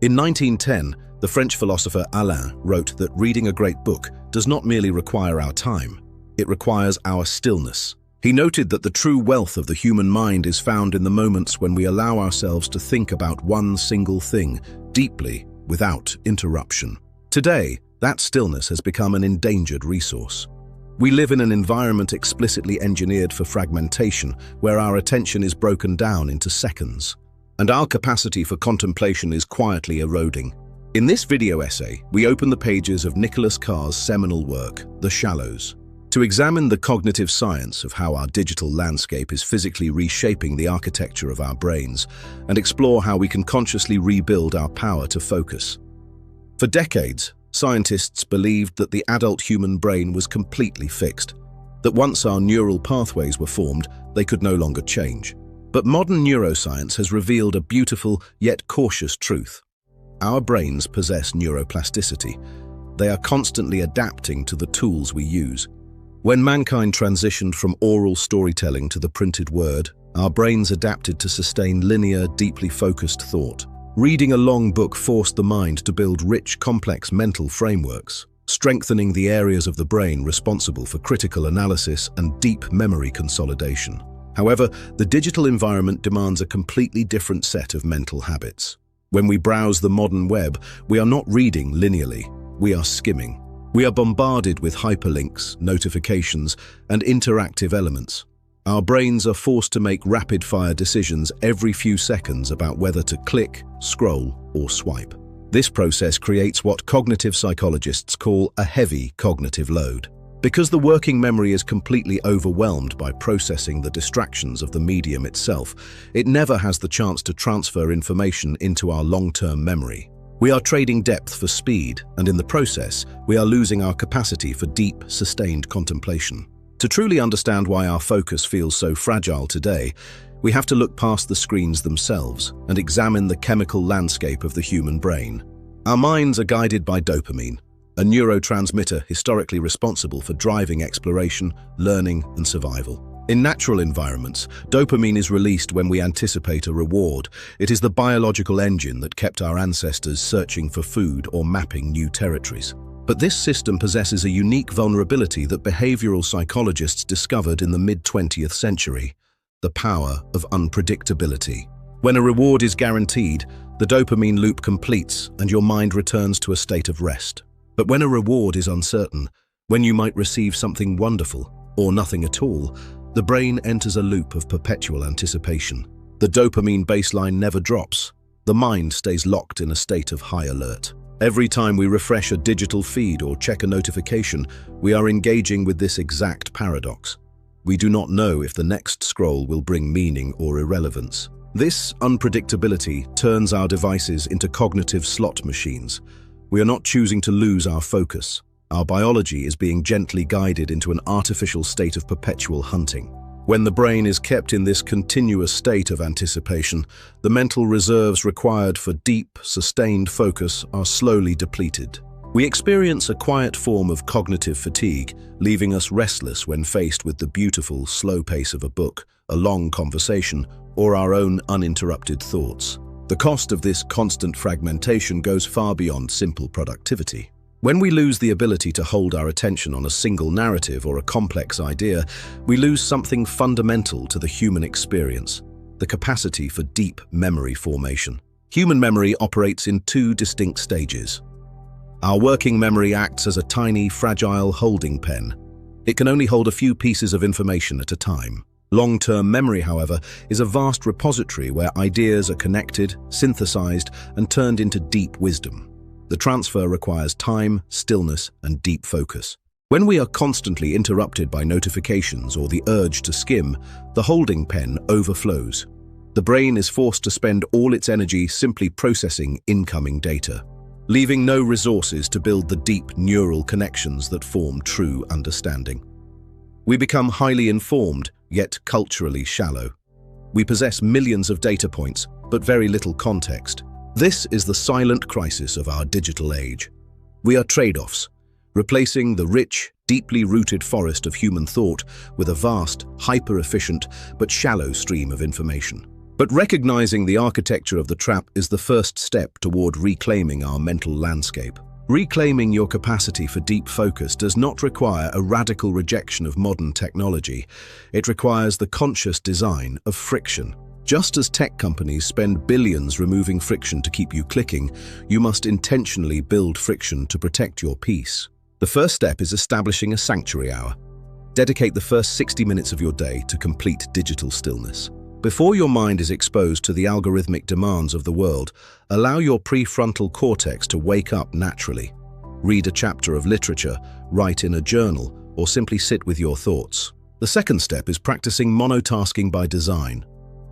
In 1910, the French philosopher Alain wrote that reading a great book does not merely require our time, it requires our stillness. He noted that the true wealth of the human mind is found in the moments when we allow ourselves to think about one single thing deeply without interruption. Today, that stillness has become an endangered resource. We live in an environment explicitly engineered for fragmentation, where our attention is broken down into seconds, and our capacity for contemplation is quietly eroding. In this video essay, we open the pages of Nicholas Carr's seminal work, The Shallows, to examine the cognitive science of how our digital landscape is physically reshaping the architecture of our brains, and explore how we can consciously rebuild our power to focus. For decades, scientists believed that the adult human brain was completely fixed, that once our neural pathways were formed, they could no longer change. But modern neuroscience has revealed a beautiful yet cautious truth. Our brains possess neuroplasticity. They are constantly adapting to the tools we use. When mankind transitioned from oral storytelling to the printed word, our brains adapted to sustain linear, deeply focused thought. Reading a long book forced the mind to build rich, complex mental frameworks, strengthening the areas of the brain responsible for critical analysis and deep memory consolidation. However, the digital environment demands a completely different set of mental habits. When we browse the modern web, we are not reading linearly, we are skimming. We are bombarded with hyperlinks, notifications, and interactive elements. Our brains are forced to make rapid-fire decisions every few seconds about whether to click, scroll, or swipe. This process creates what cognitive psychologists call a heavy cognitive load. Because the working memory is completely overwhelmed by processing the distractions of the medium itself, it never has the chance to transfer information into our long-term memory. We are trading depth for speed, and in the process, we are losing our capacity for deep, sustained contemplation. To truly understand why our focus feels so fragile today, we have to look past the screens themselves and examine the chemical landscape of the human brain. Our minds are guided by dopamine, a neurotransmitter historically responsible for driving exploration, learning, and survival. In natural environments, dopamine is released when we anticipate a reward. It is the biological engine that kept our ancestors searching for food or mapping new territories. But this system possesses a unique vulnerability that behavioral psychologists discovered in the mid-20th century: the power of unpredictability. When a reward is guaranteed, the dopamine loop completes and your mind returns to a state of rest. But when a reward is uncertain, when you might receive something wonderful or nothing at all, the brain enters a loop of perpetual anticipation. The dopamine baseline never drops. The mind stays locked in a state of high alert. Every time we refresh a digital feed or check a notification, we are engaging with this exact paradox. We do not know if the next scroll will bring meaning or irrelevance. This unpredictability turns our devices into cognitive slot machines. We are not choosing to lose our focus. Our biology is being gently guided into an artificial state of perpetual hunting. When the brain is kept in this continuous state of anticipation, the mental reserves required for deep, sustained focus are slowly depleted. We experience a quiet form of cognitive fatigue, leaving us restless when faced with the beautiful, slow pace of a book, a long conversation, or our own uninterrupted thoughts. The cost of this constant fragmentation goes far beyond simple productivity. When we lose the ability to hold our attention on a single narrative or a complex idea, we lose something fundamental to the human experience: the capacity for deep memory formation. Human memory operates in two distinct stages. Our working memory acts as a tiny, fragile holding pen. It can only hold a few pieces of information at a time. Long-term memory, however, is a vast repository where ideas are connected, synthesized, and turned into deep wisdom. The transfer requires time, stillness, and deep focus. When we are constantly interrupted by notifications or the urge to skim, the holding pen overflows. The brain is forced to spend all its energy simply processing incoming data, leaving no resources to build the deep neural connections that form true understanding. We become highly informed, yet culturally shallow. We possess millions of data points, but very little context. This is the silent crisis of our digital age. We are trade-offs, replacing the rich, deeply rooted forest of human thought with a vast, hyper-efficient, but shallow stream of information. But recognizing the architecture of the trap is the first step toward reclaiming our mental landscape. Reclaiming your capacity for deep focus does not require a radical rejection of modern technology. It requires the conscious design of friction. Just as tech companies spend billions removing friction to keep you clicking, you must intentionally build friction to protect your peace. The first step is establishing a sanctuary hour. Dedicate the first 60 minutes of your day to complete digital stillness. Before your mind is exposed to the algorithmic demands of the world, allow your prefrontal cortex to wake up naturally. Read a chapter of literature, write in a journal, or simply sit with your thoughts. The second step is practicing monotasking by design.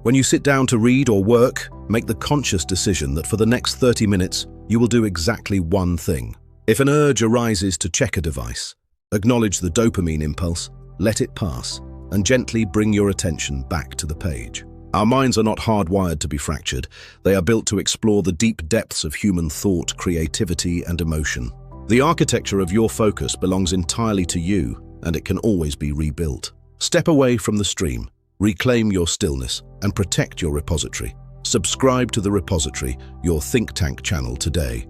When you sit down to read or work, make the conscious decision that for the next 30 minutes, you will do exactly one thing. If an urge arises to check a device, acknowledge the dopamine impulse, let it pass, and gently bring your attention back to the page. Our minds are not hardwired to be fractured. They are built to explore the deep depths of human thought, creativity, and emotion. The architecture of your focus belongs entirely to you, and it can always be rebuilt. Step away from the stream, reclaim your stillness, and protect your repository. Subscribe to The Repository, your think tank channel today.